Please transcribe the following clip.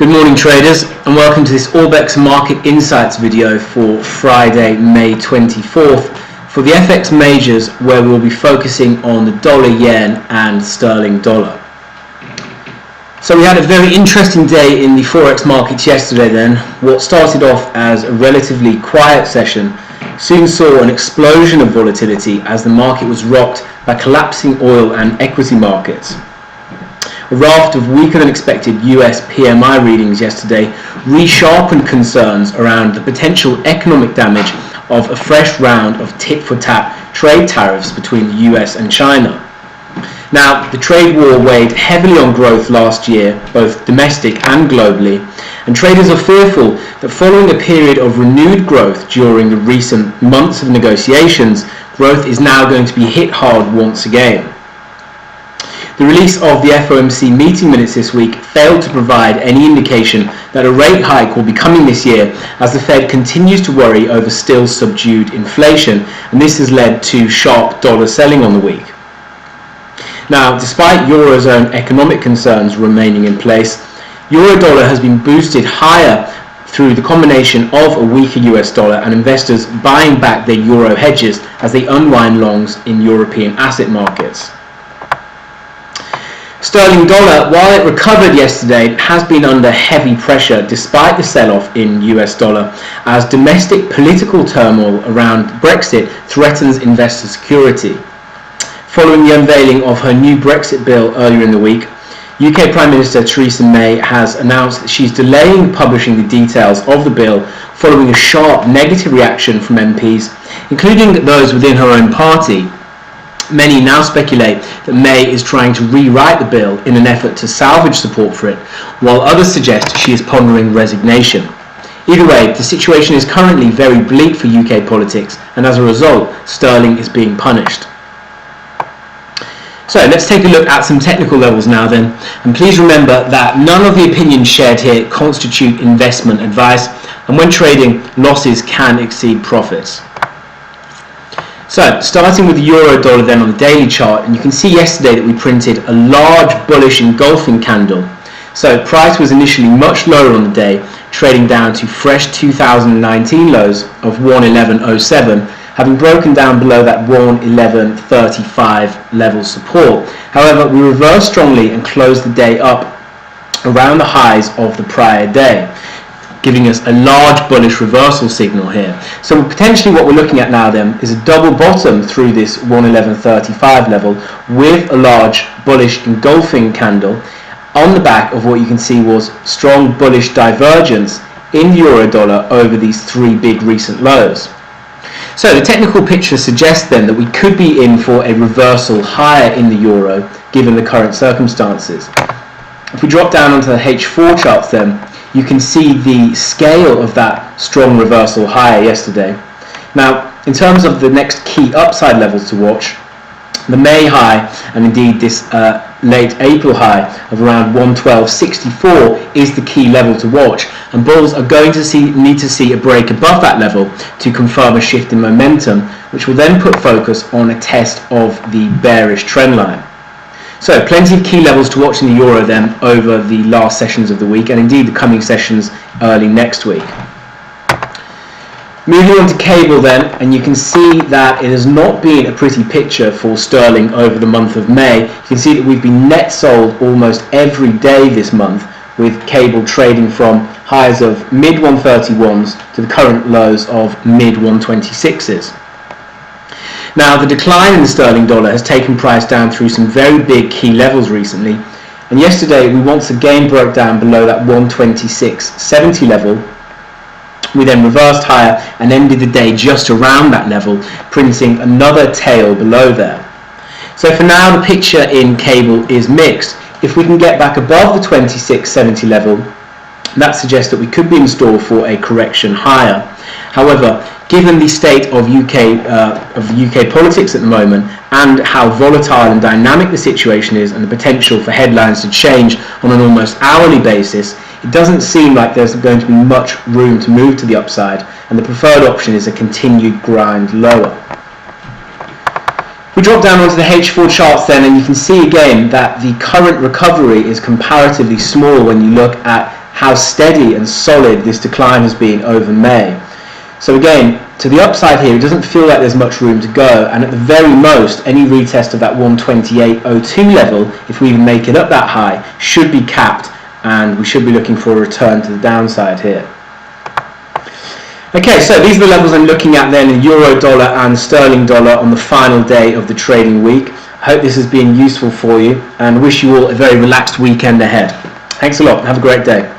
Good morning traders, and welcome to this Orbex Market Insights video for Friday, May 24th for the FX majors, where we'll be focusing on the dollar, yen and sterling dollar. So we had a very interesting day in the Forex markets yesterday then. What started off as a relatively quiet session soon saw an explosion of volatility as the market was rocked by collapsing oil and equity markets. A raft of weaker than expected US PMI readings yesterday resharpened concerns around the potential economic damage of a fresh round of tit-for-tat trade tariffs between the US and China. Now, the trade war weighed heavily on growth last year, both domestic and globally, and traders are fearful that following a period of renewed growth during the recent months of negotiations, growth is now going to be hit hard once again. The release of the FOMC meeting minutes this week failed to provide any indication that a rate hike will be coming this year as the Fed continues to worry over still subdued inflation, and this has led to sharp dollar selling on the week. Now, despite Eurozone economic concerns remaining in place, Euro-dollar has been boosted higher through the combination of a weaker US dollar and investors buying back their euro hedges as they unwind longs in European asset markets. Sterling dollar, while it recovered yesterday, has been under heavy pressure despite the sell-off in US dollar as domestic political turmoil around Brexit threatens investor security. Following the unveiling of her new Brexit bill earlier in the week, UK Prime Minister Theresa May has announced that she's delaying publishing the details of the bill following a sharp negative reaction from MPs, including those within her own party. Many now speculate that May is trying to rewrite the bill in an effort to salvage support for it, while others suggest she is pondering resignation. Either way, the situation is currently very bleak for UK politics, and as a result, sterling is being punished. So let's take a look at some technical levels now then, and please remember that none of the opinions shared here constitute investment advice, and when trading, losses can exceed profits. So, starting with the euro-dollar then on the daily chart, and you can see yesterday that we printed a large bullish engulfing candle. So, price was initially much lower on the day, trading down to fresh 2019 lows of 111.07, having broken down below that 111.35 level support. However, we reversed strongly and closed the day up around the highs of the prior day, giving us a large bullish reversal signal here. So potentially what we're looking at now then is a double bottom through this 111.35 level with a large bullish engulfing candle on the back of what you can see was strong bullish divergence in the euro dollar over these three big recent lows. So the technical picture suggests then that we could be in for a reversal higher in the euro given the current circumstances. If we drop down onto the H4 charts then, you can see the scale of that strong reversal higher yesterday. Now, in terms of the next key upside levels to watch, the May high and indeed this late April high of around 112.64 is the key level to watch, and bulls are going to need to see a break above that level to confirm a shift in momentum, which will then put focus on a test of the bearish trend line. So plenty of key levels to watch in the euro then over the last sessions of the week and indeed the coming sessions early next week. Moving on to cable then, and you can see that it has not been a pretty picture for sterling over the month of May. You can see that we've been net sold almost every day this month, with cable trading from highs of mid 131s to the current lows of mid 126s. Now, the decline in the sterling dollar has taken price down through some very big key levels recently, and yesterday we once again broke down below that 126.70 level. We then reversed higher and ended the day just around that level, printing another tail below there. So for now, the picture in cable is mixed. If we can get back above the 26.70 level, that suggests that we could be in store for a correction higher. However, given the state of UK politics at the moment and how volatile and dynamic the situation is and the potential for headlines to change on an almost hourly basis, it doesn't seem like there's going to be much room to move to the upside, and the preferred option is a continued grind lower. We drop down onto the H4 charts then, and you can see again that the current recovery is comparatively small when you look at how steady and solid this decline has been over May. So again, to the upside here, it doesn't feel like there's much room to go, and at the very most, any retest of that 128.02 level, if we even make it up that high, should be capped, and we should be looking for a return to the downside here. Okay, so these are the levels I'm looking at then in euro dollar and sterling dollar on the final day of the trading week. I hope this has been useful for you, and wish you all a very relaxed weekend ahead. Thanks a lot. Have a great day.